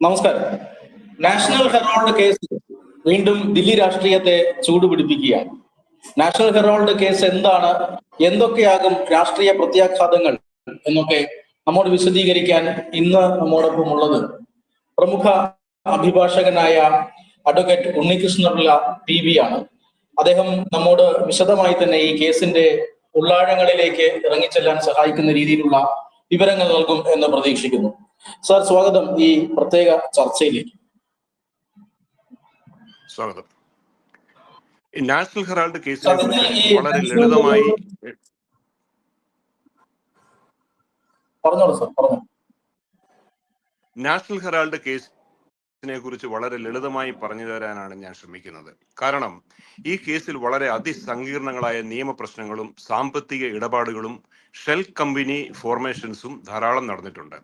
നമസ്കാരം. നാഷണൽ നമസ്കാരം. Herald case വീണ്ടും ദില്ലി രാഷ്ട്രീയത്തെ ചൂടുപിടിപ്പിക്കുകയാണ്. നാഷണൽ ഹെറാൾഡ് കേസ് എന്താണ്, എന്തൊക്കെയാകും രാഷ്ട്രീയ പ്രത്യാഘാതങ്ങൾ എന്നൊക്കെ നമ്മോട് വിശദീകരിക്കാൻ ഇന്ന് നമ്മോടൊപ്പം ഉള്ളത് പ്രമുഖ അഭിഭാഷകനായ അഡ്വക്കേറ്റ് ഉണ്ണികൃഷ്ണപിള്ള PV ആണ്. അദ്ദേഹം നമ്മോട് വിശദമായി തന്നെ ഈ കേസിന്റെ ഉള്ളാഴങ്ങളിലേക്ക് ഇറങ്ങിച്ചെല്ലാൻ സഹായിക്കുന്ന രീതിയിലുള്ള വിവരങ്ങൾ നൽകും എന്ന് പ്രതീക്ഷിക്കുന്നു. സാർ, സ്വാഗതം ഈ പ്രത്യേക ചർച്ചയിലേക്ക്. സ്വാഗതം. നാഷണൽ ഹെറാൾഡ് കേസിനെ കുറിച്ച് വളരെ ലളിതമായി പറഞ്ഞോളൂ സാർ, പറഞ്ഞു. നാഷണൽ ഹെറാൾഡ് കേസിനെ കുറിച്ച് വളരെ ലളിതമായി പറഞ്ഞു തരാനാണ് ഞാൻ ശ്രമിക്കുന്നത്. കാരണം ഈ കേസിൽ വളരെ അതിസങ്കീർണങ്ങളായ നിയമപ്രശ്നങ്ങളും സാമ്പത്തിക ഇടപാടുകളും ഷെൽ കമ്പനി ഫോർമേഷൻസും ധാരാളം നടന്നിട്ടുണ്ട്.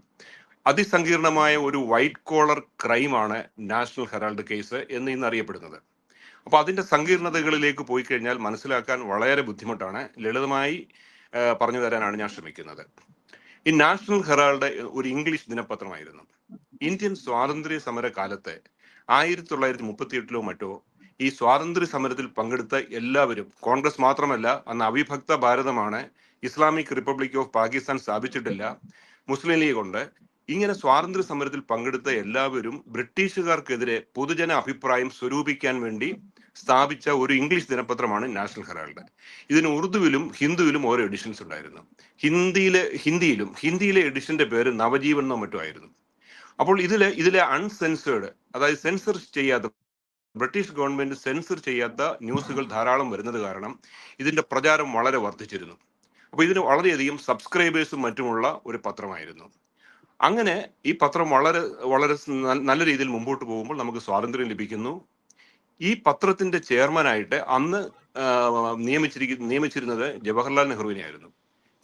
അതിസങ്കീർണമായ ഒരു വൈറ്റ് കോളർ ക്രൈമാണ് നാഷണൽ ഹെറാൾഡ് കേസ് എന്ന് ഇന്ന് അറിയപ്പെടുന്നത്. അപ്പൊ അതിന്റെ സങ്കീർണതകളിലേക്ക് പോയി കഴിഞ്ഞാൽ മനസ്സിലാക്കാൻ വളരെ ബുദ്ധിമുട്ടാണ്. ലളിതമായി പറഞ്ഞു തരാനാണ് ഞാൻ ശ്രമിക്കുന്നത്. ഈ നാഷണൽ ഹെറാൾഡ് ഒരു ഇംഗ്ലീഷ് ദിനപത്രമായിരുന്നു. ഇന്ത്യൻ സ്വാതന്ത്ര്യ സമര കാലത്ത് 1938 മറ്റോ ഈ സ്വാതന്ത്ര്യ സമരത്തിൽ പങ്കെടുത്ത എല്ലാവരും, കോൺഗ്രസ് മാത്രമല്ല, അന്ന് അവിഭക്ത ഭാരതമാണ്, ഇസ്ലാമിക് റിപ്പബ്ലിക് ഓഫ് പാകിസ്ഥാൻ സ്ഥാപിച്ചിട്ടില്ല, മുസ്ലിം ലീഗ് ഉണ്ട്, ഇങ്ങനെ സ്വാതന്ത്ര്യ സമരത്തിൽ പങ്കെടുത്ത എല്ലാവരും ബ്രിട്ടീഷുകാർക്കെതിരെ പൊതുജന അഭിപ്രായം സ്വരൂപിക്കാൻ വേണ്ടി സ്ഥാപിച്ച ഒരു ഇംഗ്ലീഷ് ദിനപത്രമാണ് നാഷണൽ ഹെറാൾഡ്. ഇതിന് ഉറുദുവിലും ഹിന്ദുവിലും ഓരോ എഡിഷൻസ് ഉണ്ടായിരുന്നു. ഹിന്ദിയിലെ എഡിഷന്റെ പേര് നവജീവൻ എന്നോ മറ്റോ ആയിരുന്നു. അപ്പോൾ ഇതിലെ അൺസെൻസേർഡ്, അതായത് സെൻസർ ചെയ്യാത്ത, ബ്രിട്ടീഷ് ഗവൺമെന്റ് സെൻസർ ചെയ്യാത്ത ന്യൂസുകൾ ധാരാളം വരുന്നത് കാരണം ഇതിന്റെ പ്രചാരം വളരെ വർദ്ധിച്ചിരുന്നു. അപ്പൊ ഇതിന് വളരെയധികം സബ്സ്ക്രൈബേഴ്സും മറ്റുമുള്ള ഒരു പത്രമായിരുന്നു. അങ്ങനെ ഈ പത്രം വളരെ വളരെ നല്ല രീതിയിൽ മുമ്പോട്ട് പോകുമ്പോൾ നമുക്ക് സ്വാതന്ത്ര്യം ലഭിക്കുന്നു. ഈ പത്രത്തിന്റെ ചെയർമാനായിട്ട് അന്ന് നിയമിച്ചിരുന്നത് ജവഹർലാൽ നെഹ്റുവിനെയായിരുന്നു.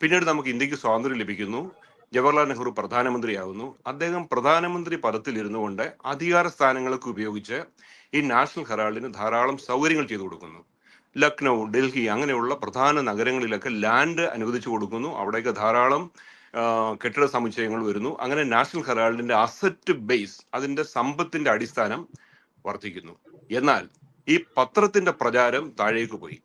പിന്നീട് നമുക്ക് ഇന്ത്യക്ക് സ്വാതന്ത്ര്യം ലഭിക്കുന്നു. ജവഹർലാൽ നെഹ്റു പ്രധാനമന്ത്രിയാകുന്നു. അദ്ദേഹം പ്രധാനമന്ത്രി പദത്തിൽ ഇരുന്നു കൊണ്ട് അധികാര സ്ഥാനങ്ങളൊക്കെ ഉപയോഗിച്ച് ഈ നാഷണൽ ഹെറാൾഡിന് ധാരാളം സൗകര്യങ്ങൾ ചെയ്തു കൊടുക്കുന്നു. ലക്നൗ, ഡൽഹി അങ്ങനെയുള്ള പ്രധാന നഗരങ്ങളിലൊക്കെ ലാൻഡ് അനുവദിച്ചു കൊടുക്കുന്നു. അവിടെയൊക്കെ ധാരാളം കെട്ടിട സമുച്ചയങ്ങൾ വരുന്നു. അങ്ങനെ നാഷണൽ ഹെറാൾഡിന്റെ അസറ്റ് ബേസ്, അതിന്റെ സമ്പത്തിന്റെ അടിസ്ഥാനം വർദ്ധിക്കുന്നു. എന്നാൽ ഈ പത്രത്തിന്റെ പ്രചാരം താഴേക്ക് പോയി.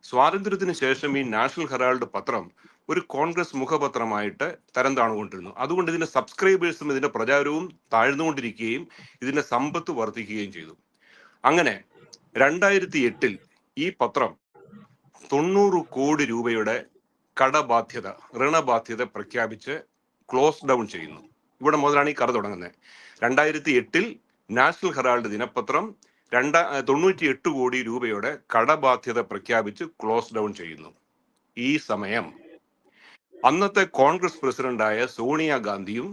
സ്വാതന്ത്ര്യത്തിന് ശേഷം ഈ നാഷണൽ ഹെറാൾഡ് പത്രം ഒരു കോൺഗ്രസ് മുഖപത്രമായിട്ട് തരം താണുകൊണ്ടിരുന്നു. അതുകൊണ്ട് ഇതിന്റെ സബ്സ്ക്രൈബേഴ്സും ഇതിന്റെ പ്രചാരവും താഴ്ന്നുകൊണ്ടിരിക്കുകയും ഇതിന്റെ സമ്പത്ത് വർദ്ധിക്കുകയും ചെയ്തു. അങ്ങനെ 2008 ഈ പത്രം 90 കോടി രൂപയുടെ കടബാധ്യത, ഋണബാധ്യത പ്രഖ്യാപിച്ച് ക്ലോസ് ഡൗൺ ചെയ്യുന്നു. ഇവിടെ മുതലാണ് ഈ കഥ തുടങ്ങുന്നത്. 2008 നാഷണൽ ഹെറാൾഡ് ദിനപത്രം 98 കോടി രൂപയുടെ കടബാധ്യത പ്രഖ്യാപിച്ച് ക്ലോസ് ഡൗൺ ചെയ്യുന്നു. ഈ സമയം അന്നത്തെ കോൺഗ്രസ് പ്രസിഡന്റായ സോണിയാഗാന്ധിയും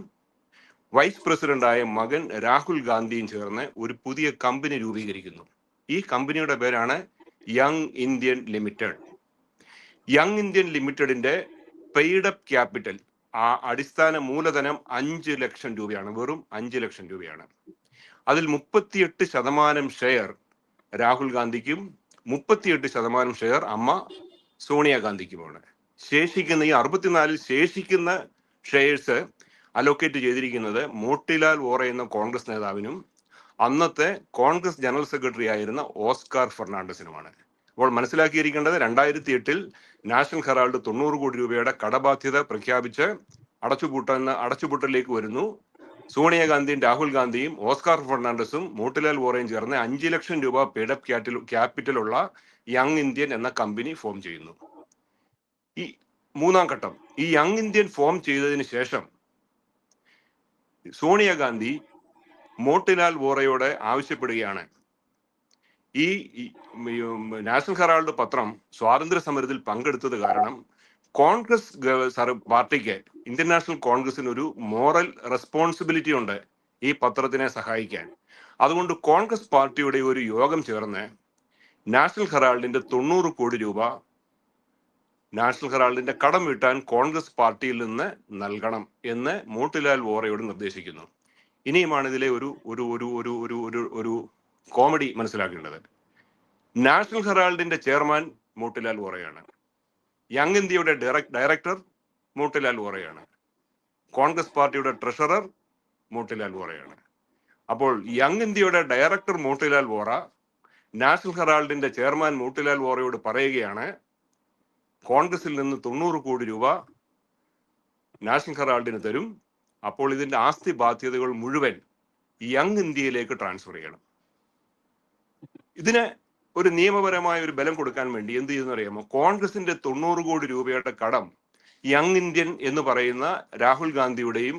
വൈസ് പ്രസിഡന്റായ മകൻ രാഹുൽ ഗാന്ധിയും ചേർന്ന് ഒരു പുതിയ കമ്പനി രൂപീകരിക്കുന്നു. ഈ കമ്പനിയുടെ പേരാണ് young Indian limited. Young Indian ലിമിറ്റഡിന്റെ പെയ്ഡ് അപ്പ് ക്യാപിറ്റൽ, ആ അടിസ്ഥാന മൂലധനം 5 ലക്ഷം രൂപയാണ്, വെറും 5 ലക്ഷം രൂപയാണ്. അതിൽ 38% ഷെയർ രാഹുൽ ഗാന്ധിക്കും 38% ഷെയർ അമ്മ സോണിയാഗാന്ധിക്കുമാണ്. ശേഷിക്കുന്ന ഈ 64 ശേഷിക്കുന്ന ഷെയർസ് അലോക്കേറ്റ് ചെയ്തിരിക്കുന്നത് മോട്ടിലാൽ വോറ എന്ന കോൺഗ്രസ് നേതാവിനും അന്നത്തെ കോൺഗ്രസ് ജനറൽ സെക്രട്ടറി ആയിരുന്ന ഓസ്കാർ ഫെർണാണ്ടസിനുമാണ്. അപ്പോൾ മനസ്സിലാക്കിയിരിക്കേണ്ടത്, 2008 നാഷണൽ ഹെറാൾഡ് 90 കോടി രൂപയുടെ കടബാധ്യത പ്രഖ്യാപിച്ച് അടച്ചുപൂട്ടലിലേക്ക് വരുന്നു. സോണിയാഗാന്ധിയും രാഹുൽ ഗാന്ധിയും ഓസ്കാർ ഫെർണാണ്ടസും മോട്ടിലാൽ വോറയും ചേർന്ന് 5 ലക്ഷം രൂപ പെയ്ഡപ്പ് ക്യാപിറ്റലുള്ള യങ് ഇന്ത്യൻ എന്ന കമ്പനി ഫോം ചെയ്യുന്നു. ഈ മൂന്നാം ഘട്ടം, ഈ യങ് ഇന്ത്യൻ ഫോം ചെയ്തതിന് ശേഷം സോണിയാഗാന്ധി മോട്ടിലാൽ വോറയോട് ആവശ്യപ്പെടുകയാണ്, ഈ നാഷണൽ ഹെറാൾഡ് പത്രം സ്വാതന്ത്ര്യ സമരത്തിൽ പങ്കെടുത്തത് കാരണം കോൺഗ്രസ് പാർട്ടിക്ക്, ഇന്ത്യൻ നാഷണൽ കോൺഗ്രസിന് ഒരു മോറൽ റെസ്പോൺസിബിലിറ്റി ഉണ്ട് ഈ പത്രത്തിനെ സഹായിക്കാൻ. അതുകൊണ്ട് കോൺഗ്രസ് പാർട്ടിയുടെ ഒരു യോഗം ചേർന്ന് നാഷണൽ ഹെറാൾഡിന്റെ 90 കോടി രൂപ നാഷണൽ ഹെറാൾഡിന്റെ കടം വീട്ടാൻ കോൺഗ്രസ് പാർട്ടിയിൽ നിന്ന് നൽകണം എന്ന് മോട്ടിലാൽ വോറയോട് നിർദ്ദേശിക്കുന്നു. ഇനിയുമാണ് ഇതിലെ ഒരു ഒരു ഒരു ഒരു ഒരു ഒരു ഒരു കോമഡി മനസ്സിലാക്കേണ്ടത്. നാഷണൽ ഹെറാൾഡിന്റെ ചെയർമാൻ മോട്ടിലാൽ വോറയാണ്. യങ് ഇന്ത്യയുടെ ഡയറക്ടർ മോട്ടിലാൽ വോറയാണ്. കോൺഗ്രസ് പാർട്ടിയുടെ ട്രഷറർ മോട്ടിലാൽ വോറയാണ്. അപ്പോൾ യങ് ഇന്ത്യയുടെ ഡയറക്ടർ മോട്ടിലാൽ വോറ നാഷണൽ ഹെറാൾഡിന്റെ ചെയർമാൻ മോട്ടിലാൽ വോറയോട് പറയുകയാണ്, കോൺഗ്രസിൽ നിന്ന് 90 കോടി രൂപ നാഷണൽ ഹെറാൾഡിന് തരും, അപ്പോൾ ഇതിന്റെ ആസ്തി ബാധ്യതകൾ മുഴുവൻ യങ് ഇന്ത്യയിലേക്ക് ട്രാൻസ്ഫർ ചെയ്യണം. ഇതിന് ഒരു നിയമപരമായ ഒരു ബലം കൊടുക്കാൻ വേണ്ടി എന്ത് ചെയ്യുന്ന അറിയാമോ? കോൺഗ്രസിന്റെ 90 കോടി രൂപയുടെ കടം യങ് ഇന്ത്യൻ എന്ന് പറയുന്ന രാഹുൽ ഗാന്ധിയുടെയും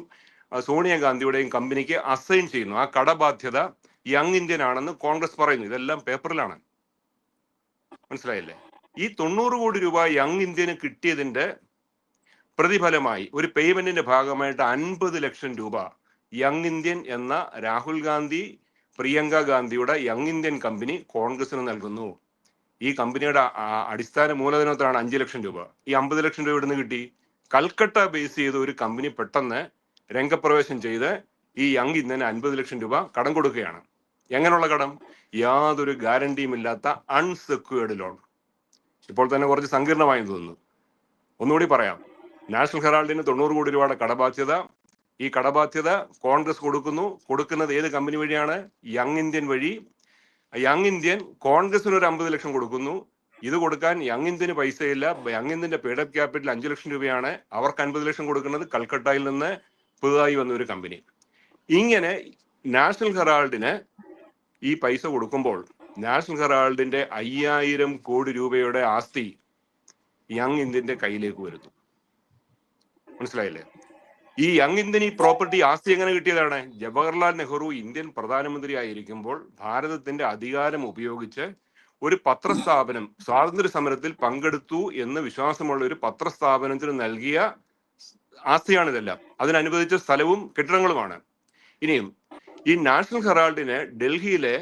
സോണിയാഗാന്ധിയുടെയും കമ്പനിക്ക് അസൈൻ ചെയ്യുന്നു. ആ കടബാധ്യത യങ് ഇന്ത്യൻ ആണെന്ന് കോൺഗ്രസ് പറയുന്നു. ഇതെല്ലാം പേപ്പറിലാണ്, മനസ്സിലായില്ലേ? ഈ 90 കോടി രൂപ യങ് ഇന്ത്യന് കിട്ടിയതിന്റെ പ്രതിഫലമായി ഒരു പേയ്മെന്റിന്റെ ഭാഗമായിട്ട് 50 ലക്ഷം രൂപ യങ് ഇന്ത്യൻ എന്ന രാഹുൽ ഗാന്ധി പ്രിയങ്ക ഗാന്ധിയുടെ യങ് ഇന്ത്യൻ കമ്പനി കോൺഗ്രസിന് നൽകുന്നു. ഈ കമ്പനിയുടെ അടിസ്ഥാന മൂലധനത്തിലാണ് 5 ലക്ഷം രൂപ. ഈ 50 ലക്ഷം രൂപ ഇവിടുന്ന് കിട്ടി. കൽക്കട്ട ബേസ് ചെയ്ത ഒരു കമ്പനി പെട്ടെന്ന് രംഗപ്രവേശം ചെയ്ത് ഈ യങ് ഇന്ത്യന് 50 ലക്ഷം രൂപ കടം കൊടുക്കുകയാണ്. എങ്ങനെയുള്ള കടം? യാതൊരു ഗ്യാരണ്ടിയും ഇല്ലാത്ത അൺസെക്യൂർഡ് ലോൺ. ഇപ്പോൾ തന്നെ കുറച്ച് സങ്കീർണമായി തോന്നുന്നു. ഒന്നുകൂടി പറയാം. നാഷണൽ ഹെറാൾഡിന് 90 കോടി രൂപയുടെ കടബാധ്യത. ഈ കടബാധ്യത കോൺഗ്രസ് കൊടുക്കുന്നത് ഏത് കമ്പനി വഴിയാണ്? യങ് ഇന്ത്യൻ വഴി. യങ് ഇന്ത്യൻ കോൺഗ്രസിന് ഒരു 50 ലക്ഷം കൊടുക്കുന്നു. ഇത് കൊടുക്കാൻ യങ് ഇന്ത്യന് പൈസയില്ല. യങ് ഇന്ത്യന്റെ പെയ്ഡപ്പ് ക്യാപിറ്റൽ 5 ലക്ഷം രൂപയാണ്. അവർക്ക് 50 ലക്ഷം കൊടുക്കുന്നത് കൽക്കട്ടയിൽ നിന്ന് പുതുതായി വന്ന ഒരു കമ്പനി. ഇങ്ങനെ നാഷണൽ ഹെറാൾഡിന് ഈ പൈസ കൊടുക്കുമ്പോൾ നാഷണൽ ഹെറാൾഡിന്റെ 5000 കോടി രൂപയുടെ ആസ്തി യങ് ഇന്ത്യന്റെ കയ്യിലേക്ക് വരുന്നു. മനസ്സിലായില്ലേ? ഈ യങ് ഇന്ത്യൻ ഈ പ്രോപ്പർട്ടി ആസ്തി എങ്ങനെ കിട്ടിയതാണ്? ജവഹർലാൽ നെഹ്റു ഇന്ത്യൻ പ്രധാനമന്ത്രി ആയിരിക്കുമ്പോൾ ഭാരതത്തിന്റെ അധികാരം ഉപയോഗിച്ച് ഒരു പത്രസ്ഥാപനം സ്വാതന്ത്ര്യ സമരത്തിൽ പങ്കെടുത്തു എന്ന് വിശ്വാസമുള്ള ഒരു പത്രസ്ഥാപനത്തിന് നൽകിയ ആസ്തിയാണ് ഇതെല്ലാം. അതിനനുവദിച്ച സ്ഥലവും കെട്ടിടങ്ങളുമാണ്. ഇനിയും ഈ നാഷണൽ ഹെറാൾഡിന് ഡൽഹിയിലെ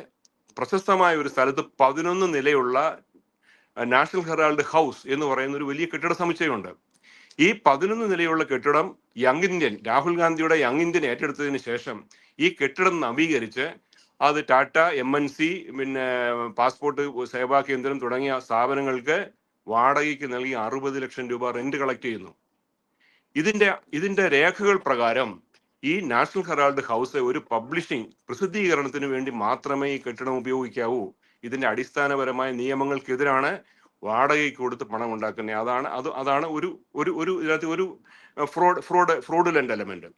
പ്രശസ്തമായ ഒരു സ്ഥലത്ത് 11 നിലയുള്ള നാഷണൽ ഹെറാൾഡ് ഹൗസ് എന്ന് പറയുന്ന ഒരു വലിയ കെട്ടിട സമുച്ചയമുണ്ട്. ഈ 11 നിലയുള്ള കെട്ടിടം യങ് ഇന്ത്യൻ, രാഹുൽ ഗാന്ധിയുടെ യങ് ഇന്ത്യൻ ഏറ്റെടുത്തതിന് ശേഷം ഈ കെട്ടിടം നവീകരിച്ച് അത് ടാറ്റ, MNC, പിന്നെ പാസ്പോർട്ട് സേവാ കേന്ദ്രം തുടങ്ങിയ സ്ഥാപനങ്ങൾക്ക് വാടകയ്ക്ക് നൽകി 60 ലക്ഷം രൂപ റെന്റ് കളക്ട് ചെയ്യുന്നു. ഇതിന്റെ രേഖകൾ പ്രകാരം ഈ നാഷണൽ ഹെറാൾഡ് ഹൗസ് ഒരു പ്രസിദ്ധീകരണത്തിന് വേണ്ടി മാത്രമേ ഈ കെട്ടിടം ഉപയോഗിക്കാവൂ. ഇതിന്റെ അടിസ്ഥാനപരമായ നിയമങ്ങൾക്കെതിരാണ് വാടകയ്ക്ക് കൊടുത്ത് പണം ഉണ്ടാക്കുന്നത്. അതാണ് ഇതിനകത്ത് ഒരു ഫ്രോഡുലന്റ് എലമെന്റ്.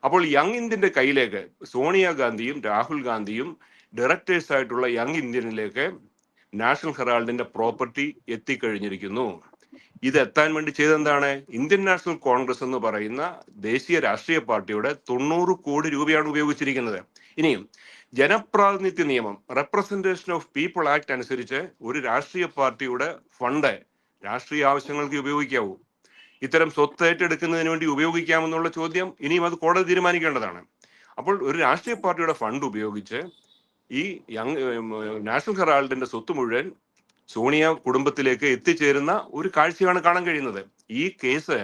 അപ്പോൾ യങ് ഇന്ത്യന്റെ കയ്യിലേക്ക് സോണിയാഗാന്ധിയും രാഹുൽ ഗാന്ധിയും ഡയറക്ടേഴ്സ് ആയിട്ടുള്ള യങ് ഇന്ത്യനിലേക്ക് നാഷണൽ ഹെറാൾഡിന്റെ പ്രോപ്പർട്ടി എത്തിക്കഴിഞ്ഞിരിക്കുന്നു. ഇത് എത്താൻ വേണ്ടി ചെയ്തെന്താണ്? ഇന്ത്യൻ നാഷണൽ കോൺഗ്രസ് എന്ന് പറയുന്ന ദേശീയ രാഷ്ട്രീയ പാർട്ടിയുടെ 90 കോടി രൂപയാണ് ഉപയോഗിച്ചിരിക്കുന്നത്. ഇനിയും ജനപ്രാതിനിധ്യ നിയമം, റെപ്രസെന്റേഷൻ ഓഫ് പീപ്പിൾ ആക്ട് അനുസരിച്ച് ഒരു രാഷ്ട്രീയ പാർട്ടിയുടെ ഫണ്ട് രാഷ്ട്രീയ ആവശ്യങ്ങൾക്ക് ഉപയോഗിക്കാവൂ. ഇത്തരം സ്വത്ത് ഏറ്റെടുക്കുന്നതിന് വേണ്ടി ഉപയോഗിക്കാമെന്നുള്ള ചോദ്യം ഇനിയും അത് കോടതി തീരുമാനിക്കേണ്ടതാണ്. അപ്പോൾ ഒരു രാഷ്ട്രീയ പാർട്ടിയുടെ ഫണ്ട് ഉപയോഗിച്ച് ഈ നാഷണൽ ഹെറാൾഡിന്റെ സ്വത്ത് മുഴുവൻ സോണിയ കുടുംബത്തിലേക്ക് എത്തിച്ചേരുന്ന ഒരു കാഴ്ചയാണ് കാണാൻ കഴിയുന്നത്. ഈ കേസ്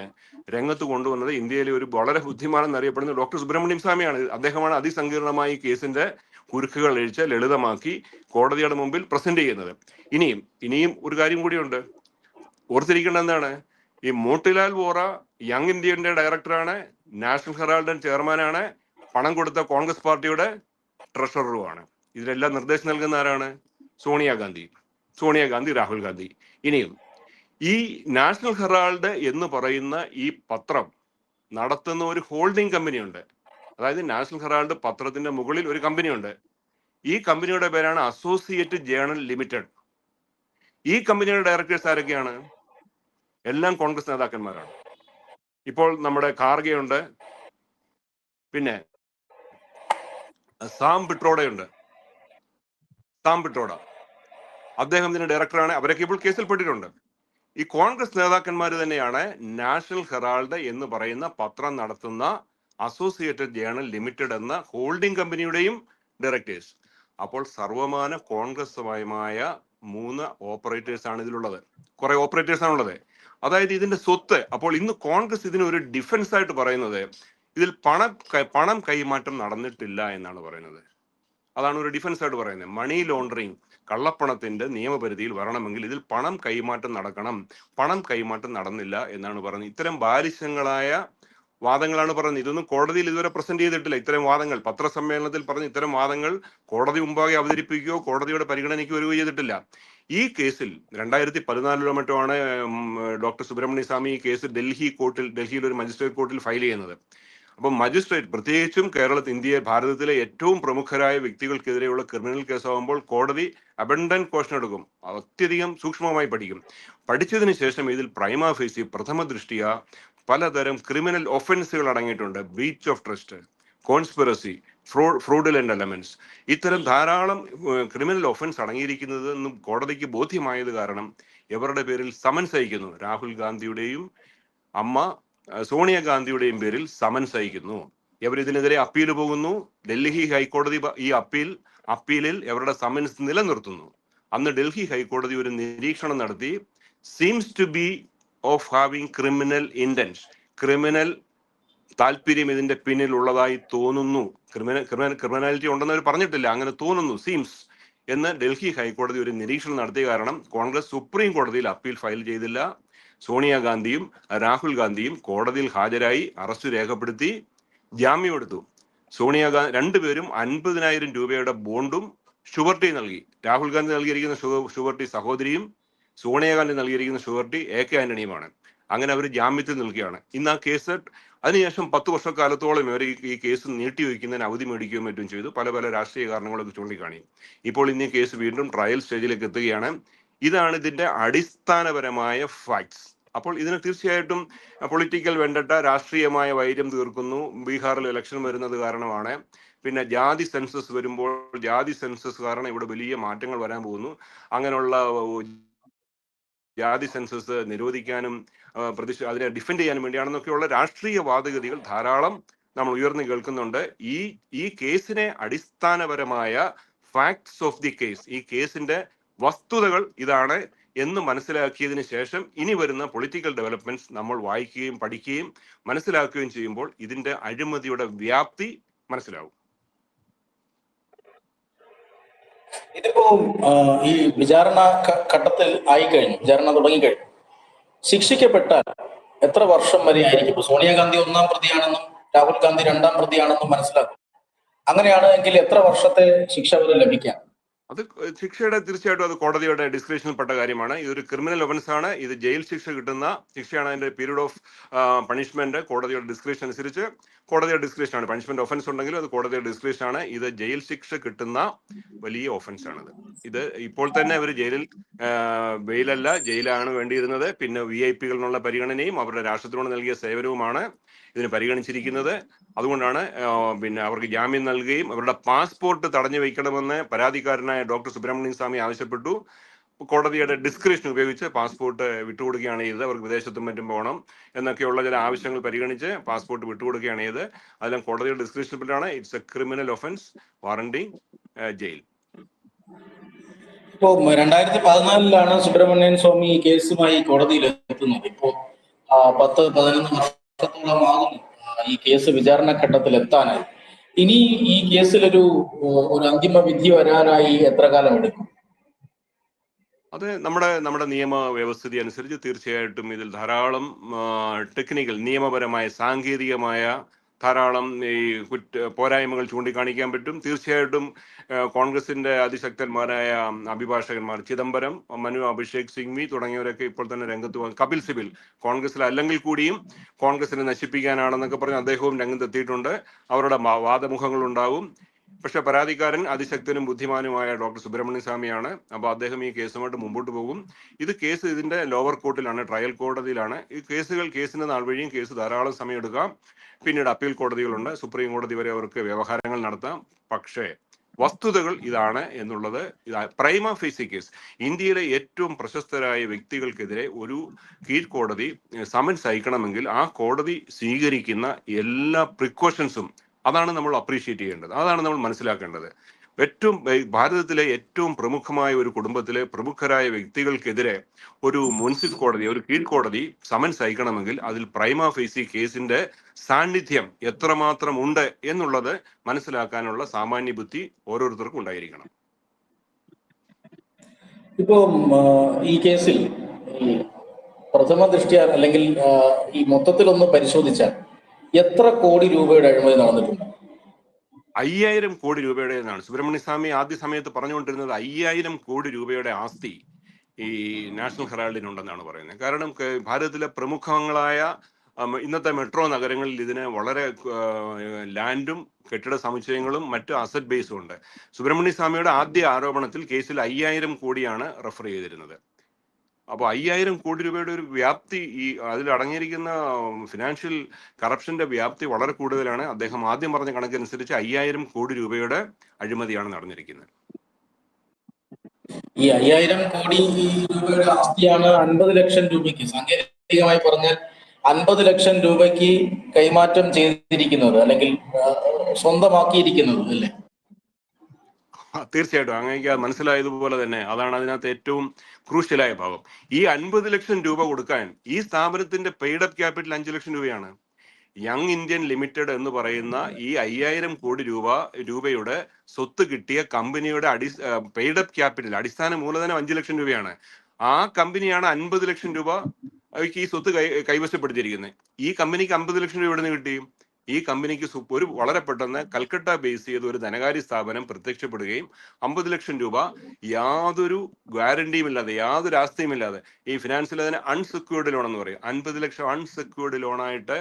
രംഗത്ത് കൊണ്ടുവന്നത് ഇന്ത്യയിലെ ഒരു വളരെ ബുദ്ധിമാൻ എന്നറിയപ്പെടുന്ന ഡോക്ടർ സുബ്രഹ്മണ്യം സ്വാമിയാണ്. അദ്ദേഹമാണ് അതിസങ്കീർണമായി ഈ കേസിന്റെ കുരുക്കുകൾ അഴിച്ച് ലളിതമാക്കി കോടതിയുടെ മുമ്പിൽ പ്രസന്റ് ചെയ്യുന്നത്. ഇനിയും ഒരു കാര്യം കൂടിയുണ്ട്. ഓർത്തിരിക്കേണ്ട എന്താണ്? ഈ മോട്ടിലാൽ വോറ യങ് ഇന്ത്യന്റെ ഡയറക്ടറാണ്, നാഷണൽ ഹെറാൾഡ് ചെയർമാനാണ്, പണം കൊടുത്ത കോൺഗ്രസ് പാർട്ടിയുടെ ട്രഷററുമാണ്. ഇതിലെല്ലാം നിർദ്ദേശം നൽകുന്ന ആരാണ്? സോണിയാഗാന്ധി, രാഹുൽ ഗാന്ധി. ഇനിയും ഈ നാഷണൽ ഹെറാൾഡ് എന്ന് പറയുന്ന ഈ പത്രം നടത്തുന്ന ഒരു ഹോൾഡിംഗ് കമ്പനിയുണ്ട്. അതായത് നാഷണൽ ഹെറാൾഡ് പത്രത്തിന്റെ മുകളിൽ ഒരു കമ്പനിയുണ്ട്. ഈ കമ്പനിയുടെ പേരാണ് അസോസിയേറ്റഡ് ജേണൽ ലിമിറ്റഡ്. ഈ കമ്പനിയുടെ ഡയറക്ടേഴ്സ് ആരൊക്കെയാണ്? എല്ലാം കോൺഗ്രസ് നേതാക്കന്മാരാണ്. ഇപ്പോൾ നമ്മുടെ ഖാർഗെയുണ്ട്, പിന്നെ സാം പിട്രോഡയുണ്ട്. അദ്ദേഹം ഇതിന്റെ ഡയറക്ടറാണ്. അവരൊക്കെ ഇപ്പോൾ കേസിൽപ്പെട്ടിട്ടുണ്ട്. ഈ കോൺഗ്രസ് നേതാക്കന്മാർ തന്നെയാണ് നാഷണൽ ഹെറാൾഡ് എന്ന് പറയുന്ന പത്രം നടത്തുന്ന അസോസിയേറ്റഡ് ജേണൽ ലിമിറ്റഡ് എന്ന ഹോൾഡിംഗ് കമ്പനിയുടെയും ഡയറക്ടേഴ്സ്. അപ്പോൾ സർവമാന കോൺഗ്രസുമായ 3 ഓപ്പറേറ്റേഴ്സ് ആണ് ഇതിലുള്ളത്. കുറെ ഓപ്പറേറ്റേഴ്സ് ആണുള്ളത്. അതായത് ഇതിന്റെ സ്വത്ത്. അപ്പോൾ ഇന്ന് കോൺഗ്രസ് ഇതിന് ഒരു ഡിഫൻസ് ആയിട്ട് പറയുന്നത് ഇതിൽ പണം കൈമാറ്റം നടന്നിട്ടില്ല എന്നാണ് പറയുന്നത്. അതാണ് ഒരു ഡിഫൻസ് ആയിട്ട് പറയുന്നത്. മണി ലോണ്ടറിങ്, കള്ളപ്പണത്തിന്റെ നിയമപരിധിയിൽ വരണമെങ്കിൽ ഇതിൽ പണം കൈമാറ്റം നടക്കണം. പണം കൈമാറ്റം നടന്നില്ല എന്നാണ് പറയുന്നത്. ഇത്തരം ബാലിശങ്ങളായ വാദങ്ങളാണ് പറയുന്നത്. ഇതൊന്നും കോടതിയിൽ ഇതുവരെ പ്രസന്റ് ചെയ്തിട്ടില്ല. ഇത്തരം വാദങ്ങൾ പത്രസമ്മേളനത്തിൽ പറഞ്ഞ് ഇത്തരം വാദങ്ങൾ കോടതി മുമ്പാകെ അവതരിപ്പിക്കുകയോ കോടതിയുടെ പരിഗണനയ്ക്ക് വരികയോ ചെയ്തിട്ടില്ല. ഈ കേസിൽ 2014 മറ്റോ ആണ് ഡോക്ടർ സുബ്രഹ്മണ്യ സ്വാമി ഈ കേസ് ഡൽഹിയിൽ ഒരു മജിസ്ട്രേറ്റ് കോർട്ടിൽ ഫയൽ ചെയ്യുന്നത്. അപ്പം മജിസ്ട്രേറ്റ്, പ്രത്യേകിച്ചും ഭാരതത്തിലെ ഏറ്റവും പ്രമുഖരായ വ്യക്തികൾക്കെതിരെയുള്ള ക്രിമിനൽ കേസാകുമ്പോൾ കോടതി അബണ്ടന്റ് കോഷൻ എടുക്കും, അത്യധികം സൂക്ഷ്മമായി പഠിക്കും. പഠിച്ചതിന് ശേഷം ഇതിൽ പ്രൈമ ഫേസി പ്രഥമ ദൃഷ്ടിയ പലതരം ക്രിമിനൽ ഒഫൻസുകൾ അടങ്ങിയിട്ടുണ്ട്. Breach of trust, conspiracy, fraudulent elements, ഇത്തരം ധാരാളം ക്രിമിനൽ ഒഫൻസ് അടങ്ങിയിരിക്കുന്നത് എന്നും കോടതിക്ക് ബോധ്യമായത് കാരണം ഇവരുടെ പേരിൽ സമൻസ് അയക്കുന്നു. രാഹുൽ ഗാന്ധിയുടെയും അമ്മ സോണിയാഗാന്ധിയുടെയും പേരിൽ സമൻസ് അയക്കുന്നു. ഇവർ ഇതിനെതിരെ അപ്പീൽ പോകുന്നു. ഡൽഹി ഹൈക്കോടതി ഈ അപ്പീലിൽ ഇവരുടെ സമൻസ് നിലനിർത്തുന്നു. അന്ന് ഡൽഹി ഹൈക്കോടതി ഒരു നിരീക്ഷണം നടത്തി. Seems to be of having criminal intents, criminal താല്പര്യം ഇതിന്റെ പിന്നിൽ ഉള്ളതായി തോന്നുന്നു. ക്രിമിനാലിറ്റി ഉണ്ടെന്ന് അവർ പറഞ്ഞിട്ടില്ല, അങ്ങനെ തോന്നുന്നു, സീംസ് എന്ന് ഡൽഹി ഹൈക്കോടതി ഒരു നിരീക്ഷണം നടത്തിയ കാരണം കോൺഗ്രസ് സുപ്രീം കോടതിയിൽ അപ്പീൽ ഫയൽ ചെയ്തില്ല. സോണിയാഗാന്ധിയും രാഹുൽ ഗാന്ധിയും കോടതിയിൽ ഹാജരായി, അറസ്റ്റ് രേഖപ്പെടുത്തി, ജാമ്യമെടുത്തു. രണ്ടുപേരും 50,000 രൂപയുടെ ബോണ്ടും ഷുവർട്ടി നൽകി. രാഹുൽ ഗാന്ധി നൽകിയിരിക്കുന്ന ഷുവർട്ടി സഹോദരിയും സോണിയാഗാന്ധി നൽകിയിരിക്കുന്ന ഷുവർട്ടി AK ആന്റണിയുമാണ്. അങ്ങനെ അവർ ജാമ്യത്തിൽ നിൽക്കുകയാണ്. ഇന്ന് ആ കേസ് അതിനുശേഷം 10 വർഷക്കാലത്തോളം ഇവർ ഈ കേസ് നീട്ടിവെക്കുന്നതിന് അവധി മേടിക്കുകയും മറ്റും ചെയ്തു. പല രാഷ്ട്രീയ കാരണങ്ങളൊക്കെ ചൂണ്ടിക്കാണി. ഇപ്പോൾ ഇന്ന് ഈ കേസ് വീണ്ടും ട്രയൽ സ്റ്റേജിലേക്ക് എത്തുകയാണ്. ഇതാണ് ഇതിന്റെ അടിസ്ഥാനപരമായ ഫാക്ട്സ്. അപ്പോൾ ഇതിന് തീർച്ചയായിട്ടും പൊളിറ്റിക്കൽ വെണ്ടട്ട, രാഷ്ട്രീയമായ വൈര്യം തീർക്കുന്നു. ബീഹാറിൽ ഇലക്ഷൻ വരുന്നത് കാരണമാണ്. പിന്നെ ജാതി സെൻസസ് വരുമ്പോൾ ജാതി സെൻസസ് കാരണം ഇവിടെ വലിയ മാറ്റങ്ങൾ വരാൻ പോകുന്നു. അങ്ങനെയുള്ള ജാതി സെൻസസ് നിരോധിക്കാനും അതിനെ ഡിഫെൻഡ് ചെയ്യാനും വേണ്ടിയാണെന്നൊക്കെയുള്ള രാഷ്ട്രീയ വാദഗതികൾ ധാരാളം നമ്മൾ ഉയർന്നു കേൾക്കുന്നുണ്ട്. ഈ കേസിനെ അടിസ്ഥാനപരമായ ഫാക്ട്സ് ഓഫ് ദി കേസ്, ഈ കേസിന്റെ വസ്തുതകൾ ഇതാണ് എന്ന് മനസ്സിലാക്കിയതിന് ശേഷം ഇനി വരുന്ന പൊളിറ്റിക്കൽ ഡെവലപ്മെന്റ്സ് നമ്മൾ വായിക്കുകയും പഠിക്കുകയും മനസ്സിലാക്കുകയും ചെയ്യുമ്പോൾ ഇതിന്റെ അഴിമതിയുടെ വ്യാപ്തി മനസ്സിലാവും. ഇതിപ്പോ ഈ വിചാരണ ഘട്ടത്തിൽ ആയിക്കഴിഞ്ഞു, വിചാരണ തുടങ്ങിക്കഴിഞ്ഞു. ശിക്ഷിക്കപ്പെട്ടാൽ എത്ര വർഷം വരെ ആയിരിക്കും? ഇപ്പൊ സോണിയാഗാന്ധി 1-ാം പ്രതിയാണെന്നും രാഹുൽ ഗാന്ധി 2-ാം പ്രതിയാണെന്നും മനസ്സിലാക്കും. അങ്ങനെയാണെങ്കിൽ എത്ര വർഷത്തെ ശിക്ഷ വരെ ലഭിക്കാം? അത് ശിക്ഷയുടെ തീർച്ചയായിട്ടും അത് കോടതിയുടെ ഡിസ്ക്രിപ്ഷനിൽപ്പെട്ട കാര്യമാണ്. ഇതൊരു ക്രിമിനൽ ഒഫൻസ് ആണ്. ഇത് ജയിൽ ശിക്ഷ കിട്ടുന്ന ശിക്ഷയാണ്. അതിന്റെ പീരീഡ് ഓഫ് പണിഷ്മെന്റ് കോടതിയുടെ ഡിസ്ക്രിപ്ഷൻ അനുസരിച്ച് കോടതിയുടെ ഡിസ്ക്രിപ്ഷൻ ആണ്. പണിഷ്മെന്റ് ഒഫൻസ് ഉണ്ടെങ്കിലും അത് കോടതിയുടെ ഡിസ്ക്രിപ്ഷൻ ആണ്. ഇത് ജയിൽ ശിക്ഷ കിട്ടുന്ന വലിയ ഒഫൻസ് ആണിത്. ഇത് ഇപ്പോൾ തന്നെ അവർ ജയിലിൽ ബെയിലല്ല, ജയിലാണ് വേണ്ടിയിരുന്നത്. പിന്നെ VIP കളിലുള്ള പരിഗണനയും അവരുടെ രാഷ്ട്രത്തിനോട് നൽകിയ സേവനവുമാണ് ഇതിന് പരിഗണിച്ചിരിക്കുന്നത്. അതുകൊണ്ടാണ് പിന്നെ അവർക്ക് ജാമ്യം നൽകുകയും അവരുടെ പാസ്പോർട്ട് തടഞ്ഞു വയ്ക്കണമെന്ന് പരാതിക്കാരനായ ഡോക്ടർ സുബ്രഹ്മണ്യൻ സ്വാമി ആവശ്യപ്പെട്ടു. കോടതിയുടെ ഡിസ്ക്രിപ്ഷൻ ഉപയോഗിച്ച് പാസ്പോർട്ട് വിട്ടുകൊടുക്കുകയാണ് ചെയ്തത്. അവർക്ക് വിദേശത്തും മറ്റും പോകണം എന്നൊക്കെയുള്ള ചില ആവശ്യങ്ങൾ പരിഗണിച്ച് പാസ്പോർട്ട് വിട്ടുകൊടുക്കുകയാണ് ചെയ്തത്. അതെല്ലാം കോടതിയുടെ ഡിസ്ക്രിപ്ഷനിലാണ്. It's a criminal offence warranting jail. ഇപ്പോ 2014 സുബ്രഹ്മണ്യൻ സ്വാമി ഈ കേസുമായി കോടതിയിൽ എത്തുന്നത്. ഇപ്പോ 10-11 വർഷത്തോളം ആകുന്നു ഈ കേസ് വിചാരണ ഘട്ടത്തിൽ എത്താനായി. ഇനി ഈ കേസിൽ ഒരു അന്തിമ വിധി വരാനായി എത്ര കാലം എടുക്കും? അത് നമ്മുടെ നിയമ വ്യവസ്ഥിതി അനുസരിച്ച് തീർച്ചയായിട്ടും ഇതിൽ ധാരാളം ടെക്നിക്കൽ, നിയമപരമായ, സാങ്കേതികമായ ധാരാളം ഈ പോരായ്മകൾ ചൂണ്ടിക്കാണിക്കാൻ പറ്റും. തീർച്ചയായിട്ടും കോൺഗ്രസിന്റെ അതിശക്തന്മാരായ അഭിഭാഷകന്മാർ ചിദംബരം, മനു അഭിഷേക് സിംഗ്വി തുടങ്ങിയവരൊക്കെ ഇപ്പോൾ തന്നെ രംഗത്ത് വന്നു. കപിൽ സിബൽ കോൺഗ്രസിൽ അല്ലെങ്കിൽ കൂടിയും കോൺഗ്രസിനെ നശിപ്പിക്കാനാണെന്നൊക്കെ പറഞ്ഞ് അദ്ദേഹവും രംഗത്തെത്തിയിട്ടുണ്ട്. അവരുടെ വാദമുഖങ്ങൾ ഉണ്ടാവും. പക്ഷെ പരാതിക്കാരൻ അതിശക്തനും ബുദ്ധിമാനുമായ ഡോക്ടർ സുബ്രഹ്മണ്യ സ്വാമിയാണ്. അപ്പോൾ അദ്ദേഹം ഈ കേസുമായിട്ട് മുമ്പോട്ട് പോകും. കേസ് ഇതിന്റെ ലോവർ കോർട്ടിലാണ്, ട്രയൽ കോടതിയിലാണ്. ഈ കേസിന്റെ നാൾ വഴിയും കേസ് ധാരാളം സമയമെടുക്കാം. പിന്നീട് അപ്പീൽ കോടതികളുണ്ട്, സുപ്രീം കോടതി വരെ അവർക്ക് വ്യവഹാരങ്ങൾ നടത്താം. പക്ഷേ വസ്തുതകൾ ഇതാണ് എന്നുള്ളത്. പ്രൈമ ഫേസി കേസ്, ഇന്ത്യയിലെ ഏറ്റവും പ്രശസ്തരായ വ്യക്തികൾക്കെതിരെ ഒരു കീഴ്ക്കോടതി സമൻസ് അയക്കണമെങ്കിൽ ആ കോടതി സ്വീകരിക്കുന്ന എല്ലാ പ്രിക്കോഷൻസും അതാണ് നമ്മൾ അപ്രീഷിയേറ്റ് ചെയ്യേണ്ടത്, അതാണ് നമ്മൾ മനസ്സിലാക്കേണ്ടത്. ഭാരതത്തിലെ ഏറ്റവും പ്രമുഖമായ ഒരു കുടുംബത്തിലെ പ്രമുഖരായ വ്യക്തികൾക്കെതിരെ ഒരു മുൻസിഫ് കോടതി, ഒരു കീഴ്ക്കോടതി സമൻസ് അയക്കണമെങ്കിൽ അതിൽ പ്രൈമ ഫേസി കേസിന്റെ സാന്നിധ്യം എത്രമാത്രം ഉണ്ട് എന്നുള്ളത് മനസ്സിലാക്കാനുള്ള സാമാന്യ ബുദ്ധി ഓരോരുത്തർക്കും ഉണ്ടായിരിക്കണം. ഇപ്പോ ഈ കേസിൽ ഈ പ്രഥമ ദൃഷ്ട്യാ അല്ലെങ്കിൽ ഈ മൊത്തത്തിലൊന്ന് പരിശോധിച്ചാൽ എത്ര കോടി രൂപയുടെ അഴിമതി നടന്നിട്ടുണ്ട്? 5000 കോടി രൂപയുടെ എന്നാണ് സുബ്രഹ്മണ്യ സ്വാമി ആദ്യ സമയത്ത് പറഞ്ഞുകൊണ്ടിരുന്നത്. 5000 കോടി രൂപയുടെ ആസ്തി ഈ നാഷണൽ ഹെറാൾഡിനുണ്ടെന്നാണ് പറയുന്നത്. കാരണം ഭാരതത്തിലെ പ്രമുഖങ്ങളായ ഇന്നത്തെ മെട്രോ നഗരങ്ങളിൽ ഇതിന് വളരെ ലാൻഡും കെട്ടിട സമുച്ചയങ്ങളും മറ്റു അസറ്റ് ബേസും ഉണ്ട്. സുബ്രഹ്മണ്യ സ്വാമിയുടെ ആദ്യ ആരോപണത്തിൽ കേസിൽ 5000 കോടിയാണ് റെഫർ ചെയ്തിരുന്നത്. അപ്പോൾ 5000 കോടി രൂപയുടെ ഒരു വ്യാപ്തി, ഈ അതിൽ അടങ്ങിയിരിക്കുന്ന ഫിനാൻഷ്യൽ കറപ്ഷന്റെ വ്യാപ്തി വളരെ കൂടുതലാണ്. അദ്ദേഹം ആദ്യം പറഞ്ഞ കണക്കനുസരിച്ച് 5000 കോടി രൂപയുടെ അഴിമതിയാണ് നടന്നിരിക്കുന്നത്. ഈ 5000 കോടി രൂപയുടെ ആസ്തിയാണ് 50 ലക്ഷം രൂപയ്ക്ക്, സാങ്കേതികമായി പറഞ്ഞാൽ 50 ലക്ഷം രൂപയ്ക്ക് കൈമാറ്റം ചെയ്തിരിക്കുന്നത്, അല്ലെങ്കിൽ സ്വന്തമാക്കിയിരിക്കുന്നത് അല്ലേ? തീർച്ചയായിട്ടും അങ്ങനെയൊക്കെ മനസ്സിലായതുപോലെ തന്നെ അതാണ് അതിനകത്ത് ഏറ്റവും ക്രൂഷ്യലായ ഭാഗം. ഈ 50 ലക്ഷം രൂപ കൊടുക്കാൻ ഈ സ്ഥാപനത്തിന്റെ പെയ്ഡപ്പ് ക്യാപിറ്റൽ 5 ലക്ഷം രൂപയാണ്. യങ് ഇന്ത്യൻ ലിമിറ്റഡ് എന്ന് പറയുന്ന ഈ 5000 കോടി രൂപയുടെ സ്വത്ത് കിട്ടിയ കമ്പനിയുടെ പെയ്ഡപ്പ് ക്യാപിറ്റൽ, അടിസ്ഥാന മൂലധനം 5 ലക്ഷം രൂപയാണ്. ആ കമ്പനിയാണ് 50 ലക്ഷം രൂപ ഈ സ്വത്ത് കൈവശപ്പെടുത്തിയിരിക്കുന്നത്. ഈ കമ്പനിക്ക് 50 ലക്ഷം രൂപ എവിടെ നിന്ന് കിട്ടി? ഈ കമ്പനിക്ക് ഒരു വളരെ പെട്ടെന്ന് കൽക്കട്ട ബേസ് ചെയ്ത് ഒരു ധനകാര്യ സ്ഥാപനം പ്രത്യക്ഷപ്പെടുകയും 50 ലക്ഷം രൂപ യാതൊരു ഗ്യാരണ്ടിയും ഇല്ലാതെ, യാതൊരു ആസ്തിയും ഇല്ലാതെ, ഈ ഫിനാൻസിൽ അതിന് അൺസെക്യൂർഡ് ലോൺ എന്ന് പറയും, 50 ലക്ഷം അൺസെക്യൂർഡ് ലോണായിട്ട്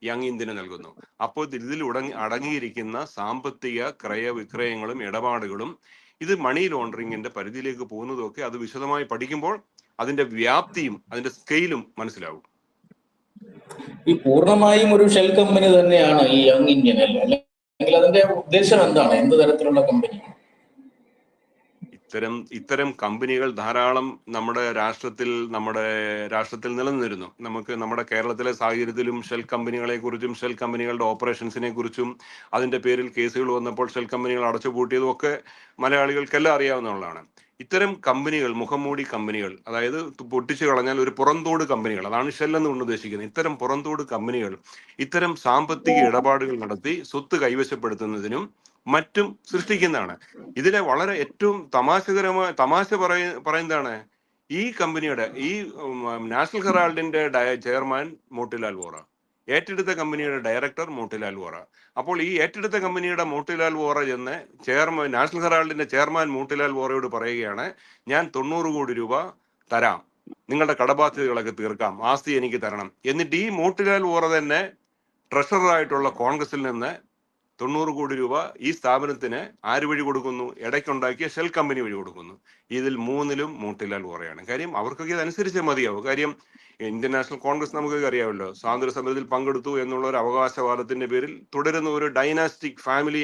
യങ് ഇന്ത്യന് നൽകുന്നു. അപ്പോൾ ഇതിൽ അടങ്ങിയിരിക്കുന്ന സാമ്പത്തിക ക്രയവിക്രയങ്ങളും ഇടപാടുകളും ഇത് മണി ലോണ്ടറിങ്ങിന്റെ പരിധിയിലേക്ക് പോകുന്നതൊക്കെ അത് വിശദമായി പഠിക്കുമ്പോൾ അതിന്റെ വ്യാപ്തിയും അതിന്റെ സ്കെയിലും മനസ്സിലാവും. ഈ പൂർണ്ണമായും ഒരു ഷെൽ കമ്പനി തന്നെയാണ് ഈ യങ് ഇന്ത്യൻ അല്ലേ? അല്ലെങ്കിൽ അതിന്റെ ഉദ്ദേശം എന്താണ്? എന്ത് തരത്തിലുള്ള കമ്പനി? ഇത്തരം കമ്പനികൾ ധാരാളം നമ്മുടെ രാഷ്ട്രത്തിൽ നിലനിന്നിരുന്നു. നമുക്ക് നമ്മുടെ കേരളത്തിലെ സാഹചര്യത്തിലും ഷെൽ കമ്പനികളെ കുറിച്ചും ഷെൽ കമ്പനികളുടെ ഓപ്പറേഷൻസിനെ കുറിച്ചും അതിന്റെ പേരിൽ കേസുകൾ വന്നപ്പോൾ ഷെൽ കമ്പനികൾ അടച്ചുപൂട്ടിയതും ഒക്കെ മലയാളികൾക്കെല്ലാം അറിയാവുന്നതാണ്. ഇത്തരം കമ്പനികൾ, മുഖംമൂടി കമ്പനികൾ, അതായത് പൊട്ടിച്ചു കളഞ്ഞാൽ ഒരു പുറന്തോട് കമ്പനികൾ, അതാണ് ഷെൽ എന്നുകൊണ്ട് ഉദ്ദേശിക്കുന്നത്. ഇത്തരം പുറന്തോട് കമ്പനികൾ ഇത്തരം സാമ്പത്തിക ഇടപാടുകൾ നടത്തി സ്വത്ത് കൈവശപ്പെടുത്തുന്നതിനും മറ്റും സൃഷ്ടിക്കുന്നതാണ്. ഇതിലെ വളരെ ഏറ്റവും തമാശ പറയുന്നതാണ് ഈ കമ്പനിയുടെ ഈ നാഷണൽ ഹെറാൾഡിന്റെ ചെയർമാൻ മോട്ടിലാൽ വോറ, ഏറ്റെടുത്ത കമ്പനിയുടെ ഡയറക്ടർ മോട്ടിലാൽ വോറ. അപ്പോൾ ഈ ഏറ്റെടുത്ത കമ്പനിയുടെ മോട്ടിലാൽ വോറ ചെന്ന് നാഷണൽ ഹെറാൾഡിന്റെ ചെയർമാൻ മോട്ടിലാൽ വോറയോട് പറയുകയാണ്, ഞാൻ 90 കോടി രൂപ തരാം, നിങ്ങളുടെ കടബാധ്യതകളൊക്കെ തീർക്കാം, ആസ്തി എനിക്ക് തരണം. എന്നിട്ട് ഈ മോട്ടിലാൽ വോറ തന്നെ ട്രഷററായിട്ടുള്ള കോൺഗ്രസിൽ നിന്ന് 90 കോടി രൂപ ഈ സ്ഥാപനത്തിന് ആര് വഴി കൊടുക്കുന്നു? ഇടയ്ക്കുണ്ടാക്കിയ ഷെൽ കമ്പനി വഴി കൊടുക്കുന്നു. ഇതിൽ 3ലും മോട്ടിലാൽ വോറയാണ്. കാര്യം അവർക്കൊക്കെ ഇതനുസരിച്ചേ മതിയാവും. കാര്യം ഇന്ത്യൻ നാഷണൽ കോൺഗ്രസ് നമുക്കൊക്കെ അറിയാമല്ലോ, സ്വാതന്ത്ര്യ സമരത്തിൽ പങ്കെടുത്തു എന്നുള്ള ഒരു അവകാശവാദത്തിന്റെ പേരിൽ തുടരുന്ന ഒരു ഡൈനാസ്റ്റിക് ഫാമിലി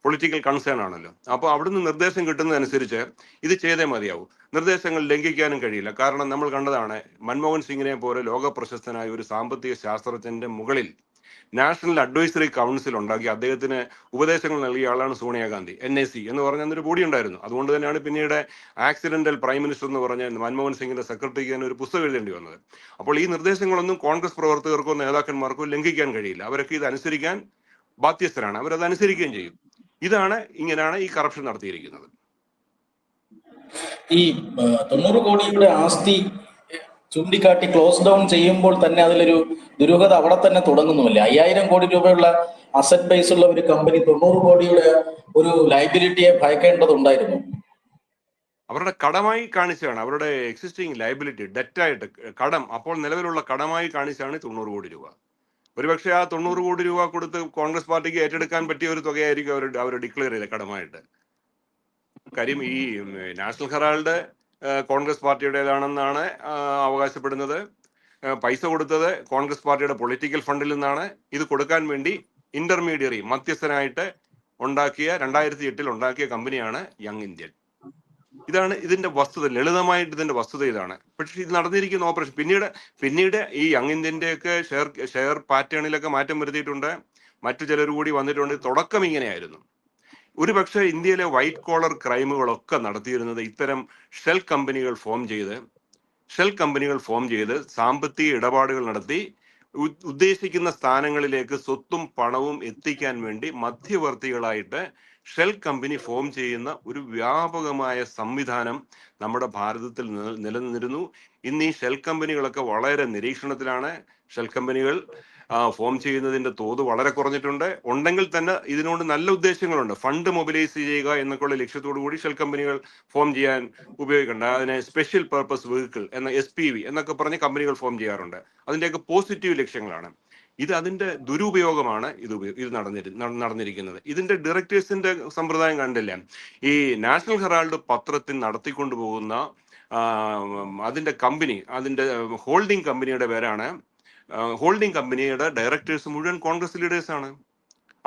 പൊളിറ്റിക്കൽ കൺസേൺ ആണല്ലോ. അപ്പോൾ അവിടുന്ന് നിർദ്ദേശം കിട്ടുന്നതനുസരിച്ച് ഇത് ചെയ്തേ മതിയാവും. നിർദ്ദേശങ്ങൾ ലംഘിക്കാനും കഴിയില്ല. കാരണം നമ്മൾ കണ്ടതാണ്, മൻമോഹൻ സിംഗിനെ പോലെ ലോക പ്രശസ്തനായ ഒരു സാമ്പത്തിക ശാസ്ത്രജ്ഞന്റെ മുകളിൽ നാഷണൽ അഡ്വൈസറി കൗൺസിൽ ഉണ്ടാക്കി അദ്ദേഹത്തിന് ഉപദേശങ്ങൾ നൽകിയ ആളാണ് സോണിയാഗാന്ധി. NAC എന്ന് പറഞ്ഞ ഒരു ബോഡി ഉണ്ടായിരുന്നു. അതുകൊണ്ട് തന്നെയാണ് പിന്നീട് ആക്സിഡന്റൽ പ്രൈം മിനിസ്റ്റർ എന്ന് പറഞ്ഞ മൻമോഹൻ സിംഗിന്റെ സെക്രട്ടറിക്ക് തന്നെ ഒരു പുസ്തകം എഴുതേണ്ടി വന്നത്. അപ്പോൾ ഈ നിർദ്ദേശങ്ങളൊന്നും കോൺഗ്രസ് പ്രവർത്തകർക്കോ നേതാക്കന്മാർക്കോ ലംഘിക്കാൻ കഴിയില്ല. അവരൊക്കെ ഇത് അനുസരിക്കാൻ ബാധ്യസ്ഥരാണ്, അവരത് അനുസരിക്കുകയും ചെയ്യും. ഇങ്ങനെയാണ് ഈ കറപ്ഷൻ നടത്തിയിരിക്കുന്നത്. ഈ 90 കോടിയുടെ ആസ്തി ചൂണ്ടിക്കാട്ടി ക്ലോസ് ഡൗൺ ചെയ്യുമ്പോൾ തന്നെ അതിലൊരു ദുരൂഹത അവിടെ തന്നെ തുടങ്ങുന്നുമില്ല. 5000 കോടി രൂപയുള്ള അസറ്റ് ബേസ് ഉള്ള ഒരു കമ്പനി 90 കോടിയുടെ ഒരു ലയബിലിറ്റിയെ ഭയക്കേണ്ടതുണ്ടായിരുന്നു. അവരുടെ കടമായി കാണിച്ചാണ്, അവരുടെ എക്സിസ്റ്റിംഗ് ലയബിലിറ്റി, ഡെറ്റായിട്ട് കടം, അപ്പോൾ നിലവിലുള്ള കടമായി കാണിച്ചാണ് 90 കോടി രൂപ. ഒരുപക്ഷെ ആ 90 കോടി രൂപ കൊടുത്ത് കോൺഗ്രസ് പാർട്ടിക്ക് ഏറ്റെടുക്കാൻ പറ്റിയ ഒരു തുകയായിരിക്കും അവർ ഡിക്ലെയർ ചെയ്ത കടമായിട്ട്. കാര്യം ഈ നാഷണൽ ഹെറാൾഡ് കോൺഗ്രസ് പാർട്ടിയുടേതാണെന്നാണ് അവകാശപ്പെടുന്നത്. പൈസ കൊടുത്തത് കോൺഗ്രസ് പാർട്ടിയുടെ പൊളിറ്റിക്കൽ ഫണ്ടിൽ നിന്നാണ്. ഇത് കൊടുക്കാൻ വേണ്ടി ഇന്റർമീഡിയറി, മധ്യസ്ഥനായിട്ട് 2008 ഉണ്ടാക്കിയ കമ്പനിയാണ് യങ് ഇന്ത്യൻ. ഇതാണ് ഇതിന്റെ വസ്തുത. ലളിതമായിട്ട് ഇതിന്റെ വസ്തുത ഇതാണ്. പക്ഷെ ഇത് നടന്നിരിക്കുന്ന ഓപ്പറേഷൻ പിന്നീട് ഈ യങ് ഇന്ത്യന്റെയൊക്കെ ഷെയർ പാറ്റേണിലൊക്കെ മാറ്റം വരുത്തിയിട്ടുണ്ട്. മറ്റു ചിലർ കൂടി വന്നിട്ടുണ്ട്. തുടക്കം ഇങ്ങനെയായിരുന്നു. ഒരുപക്ഷെ ഇന്ത്യയിലെ വൈറ്റ് കോളർ ക്രൈമുകളൊക്കെ നടത്തിയിരുന്നത് ഇത്തരം ഷെൽ കമ്പനികൾ ഫോം ചെയ്ത് സാമ്പത്തിക ഇടപാടുകൾ നടത്തി ഉദ്ദേശിക്കുന്ന സ്ഥാനങ്ങളിലേക്ക് സ്വത്തും പണവും എത്തിക്കാൻ വേണ്ടി മധ്യവർത്തികളായിട്ട് ഷെൽ കമ്പനി ഫോം ചെയ്യുന്ന ഒരു വ്യാപകമായ സംവിധാനം നമ്മുടെ ഭാരതത്തിൽ നിലനിന്നിരുന്നു. ഇന്ന് ഈ ഷെൽ കമ്പനികളൊക്കെ വളരെ നിരീക്ഷണത്തിലാണ്. ഷെൽ കമ്പനികൾ ഫോം ചെയ്യുന്നതിന്റെ തോത് വളരെ കുറഞ്ഞിട്ടുണ്ട്. ഉണ്ടെങ്കിൽ തന്നെ ഇതിനോട് നല്ല ഉദ്ദേശങ്ങളുണ്ട്. ഫണ്ട് മൊബിലൈസ് ചെയ്യുക എന്നൊക്കെയുള്ള ലക്ഷ്യത്തോടു കൂടി ഷെൽ കമ്പനികൾ ഫോം ചെയ്യാൻ ഉപയോഗിക്കുന്നുണ്ട്. അതിനെ സ്പെഷ്യൽ പർപ്പസ് വെഹിക്കിൾ എന്ന SPV എന്നൊക്കെ പറഞ്ഞ് കമ്പനികൾ ഫോം ചെയ്യാറുണ്ട്. അതിന്റെയൊക്കെ പോസിറ്റീവ് ലക്ഷ്യങ്ങളാണ്. ഇത് അതിന്റെ ദുരുപയോഗമാണ് ഇത് നടന്നിരിക്കുന്നത്. ഇതിന്റെ ഡയറക്ടേഴ്സിന്റെ സമ്പ്രദായം കണ്ടില്ല. ഈ നാഷണൽ ഹെറാൾഡ് പത്രത്തിൽ നടത്തിക്കൊണ്ടു പോകുന്ന അതിന്റെ ഹോൾഡിംഗ് കമ്പനിയുടെ പേരാണ്, ഹോൾഡിംഗ് കമ്പനിയുടെ ഡയറക്ടേഴ്സ് മുഴുവൻ കോൺഗ്രസ് ലീഡേഴ്സ് ആണ്.